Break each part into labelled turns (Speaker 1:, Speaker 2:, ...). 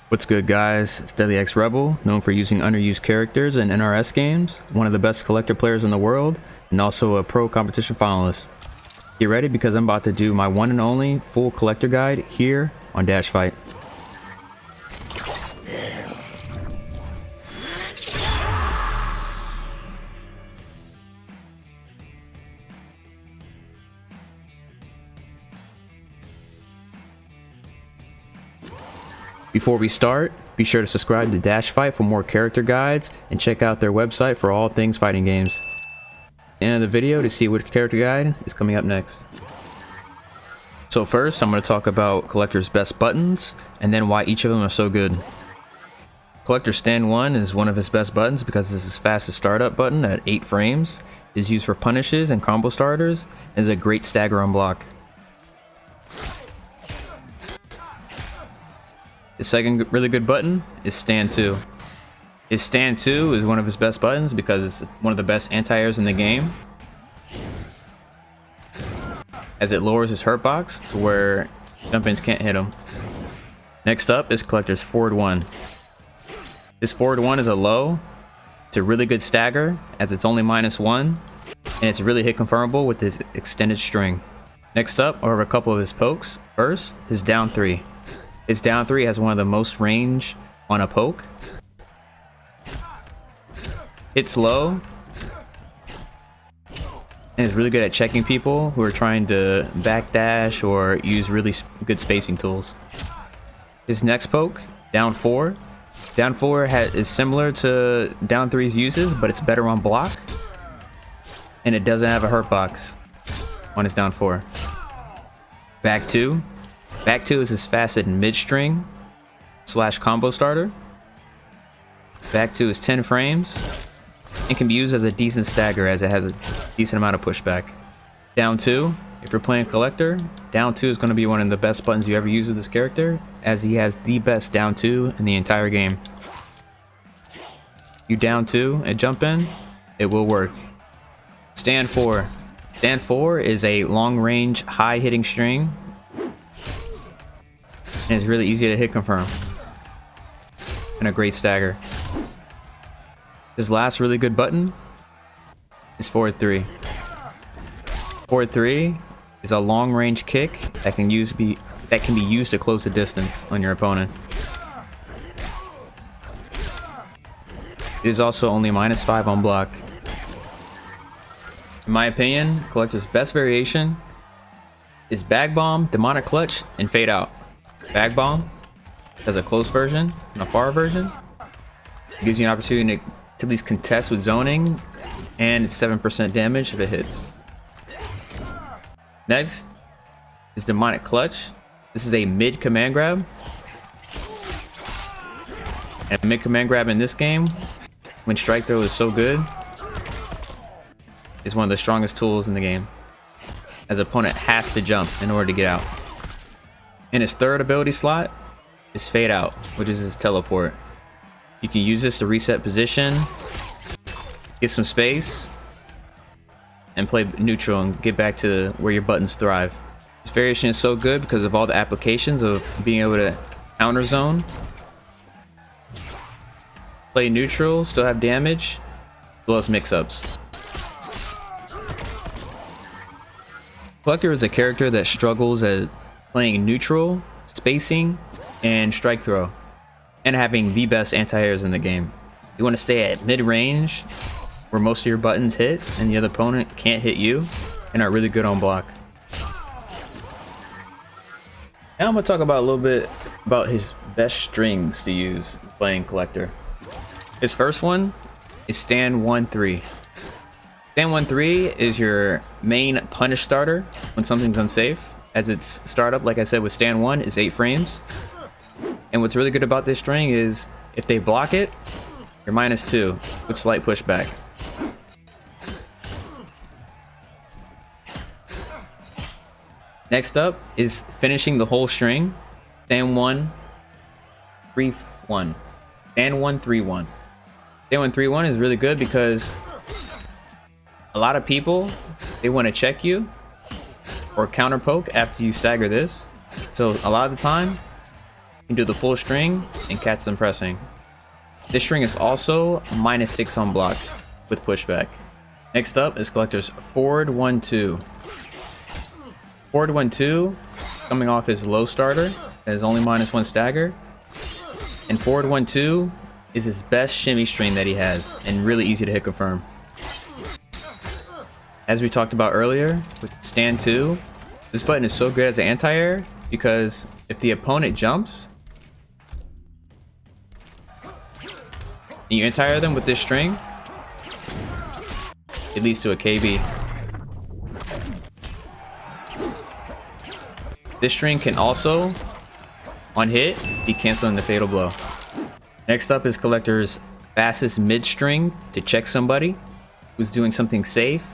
Speaker 1: What's good, guys? It's DeAdLyxReBeL, known for using underused characters in NRS games, one of the best collector players in the world, and also a pro competition finalist. Get ready because I'm about to do my one and only full collector guide here on DashFight. Before we start, be sure to subscribe to DashFight for more character guides and check out their website for all things fighting games. End of the video to see which character guide is coming up next. So first, I'm going to talk about Kollector's best buttons and then why each of them are so good. Kollector's Stand 1 is one of his best buttons because it's his fastest startup button at 8 frames, is used for punishes and combo starters, and is a great stagger on block. The second really good button is Stand 2. His Stand 2 is one of his best buttons because it's one of the best anti-airs in the game, as it lowers his hurt box to where jump-ins can't hit him. Next up is Kollector's Forward 1. This Forward 1 is a low. It's a really good stagger as it's only -1, and it's really hit confirmable with his extended string. Next up are a couple of his pokes. First, his Down 3. His Down 3 has one of the most range on a poke. It's low and is really good at checking people who are trying to backdash or use really good spacing tools. His next poke, Down 4. Down 4 is similar to Down 3's uses, but it's better on block, and it doesn't have a hurt box on his Down 4. Back 2. Back 2 is his fast mid-string / combo starter. Back 2 is 10 frames and can be used as a decent stagger as it has a decent amount of pushback. Down 2, if you're playing Kollector, Down 2 is going to be one of the best buttons you ever use with this character, as he has the best Down 2 in the entire game. You Down 2 and jump in, it will work. Stand 4. Stand 4 is a long-range, high-hitting string, and it's really easy to hit confirm, and a great stagger. His last really good button is Forward 3. Forward 3 is a long-range kick that can be used to close the distance on your opponent. It is also only -5 on block. In my opinion, Kollector's best variation is Bag Bomb, Demonic Clutch, and Fade Out. Bag Bomb has a close version and a far version. It gives you an opportunity to at least contest with zoning, and it's 7% damage if it hits. Next is Demonic Clutch. This is a mid command grab. And mid command grab in this game, when strike throw is so good, is one of the strongest tools in the game, as the opponent has to jump in order to get out. And his third ability slot is Fade Out, which is his teleport. You can use this to reset position, get some space, and play neutral and get back to where your buttons thrive. This variation is so good because of all the applications of being able to counter zone, play neutral, still have damage, as well as mix-ups. Kollector is a character that struggles at playing neutral, spacing, and strike throw, and having the best anti-airs in the game. You want to stay at mid-range, where most of your buttons hit, and the other opponent can't hit you, and are really good on block. Now I'm going to talk about a little bit about his best strings to use playing Kollector. His first one is Stand 1-3. Stand 1-3 is your main punish starter when something's unsafe, as its startup, like I said, with Stand 1 is 8 frames. And what's really good about this string is if they block it, you're -2 with slight pushback. Next up is finishing the whole string. Stand 1-3-1. Stand 1-3-1. Stand 1-3-1 is really good because a lot of people, they want to check you or counter poke after you stagger this. So a lot of the time, can do the full string and catch them pressing. This string is also -6 on block with pushback. Next up is Kollector's forward 1-2. Forward 1-2, coming off his low starter, has only -1 stagger. And forward 1-2 is his best shimmy string that he has, and really easy to hit confirm. As we talked about earlier, with stand 2, this button is so good as an anti-air because if the opponent jumps, and you anti-air them with this string, it leads to a KB. This string can also, on hit, be canceling the fatal blow. Next up is Kollector's fastest mid string to check somebody who's doing something safe,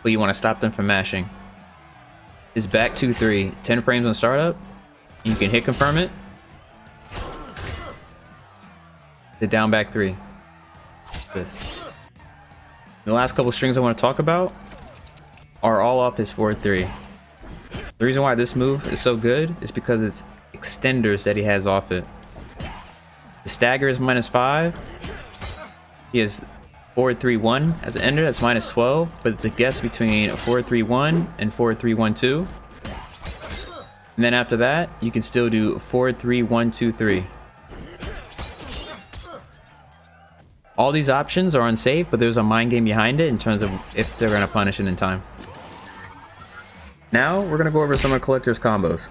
Speaker 1: but you want to stop them from mashing. His back 2-3, 10 frames on startup, and you can hit confirm it. The down back 3. This. The last couple strings I want to talk about are all off his forward 3. The reason why this move is so good is because it's extenders that he has off it. The stagger is -5. He has forward 3-1 as an ender, that's -12, but it's a guess between a forward 3-1 and forward 3-1-2. And then after that, you can still do forward 3-1-2-3. All these options are unsafe, but there's a mind game behind it in terms of if they're going to punish it in time. Now, we're going to go over some of Kollector's combos.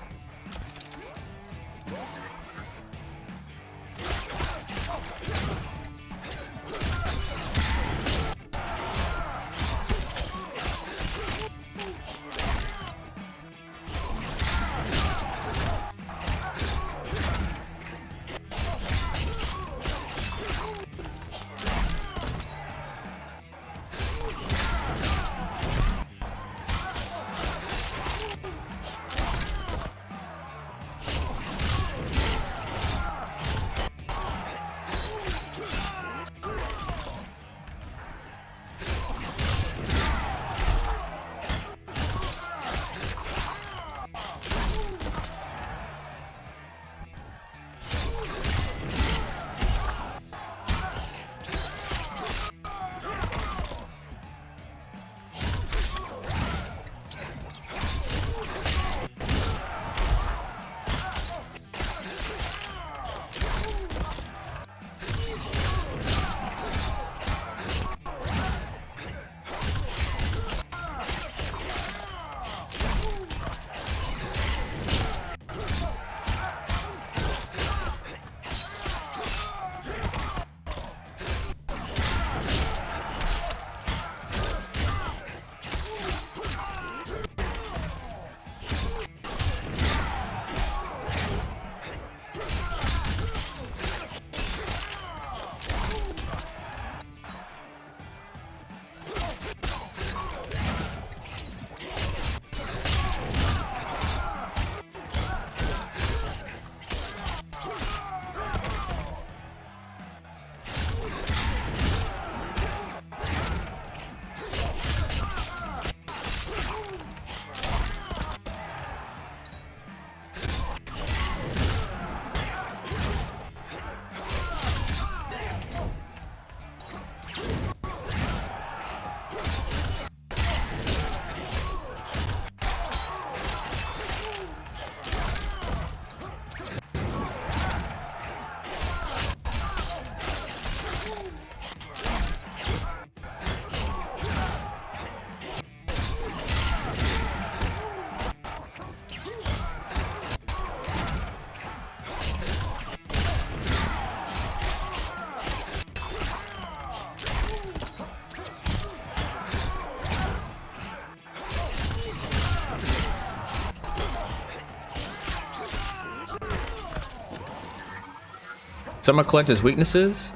Speaker 1: Some of Kollector's weaknesses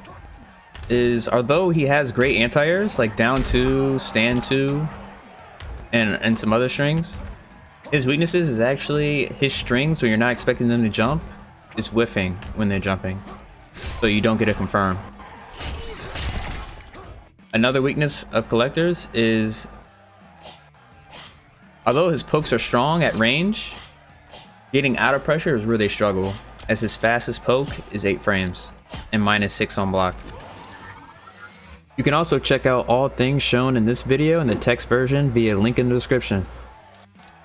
Speaker 1: is, although he has great anti-airs like down 2, stand 2, and some other strings, his weaknesses is actually his strings when you're not expecting them to jump is whiffing when they're jumping, so you don't get a confirm. Another weakness of Kollector's is, although his pokes are strong at range, Getting out of pressure is where they struggle, as his fastest poke is 8 frames and -6 on block. You can also check out all things shown in this video in the text version via link in the description.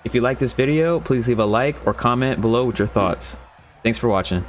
Speaker 1: If you like this video, please leave a like or comment below with your thoughts. Thanks for watching.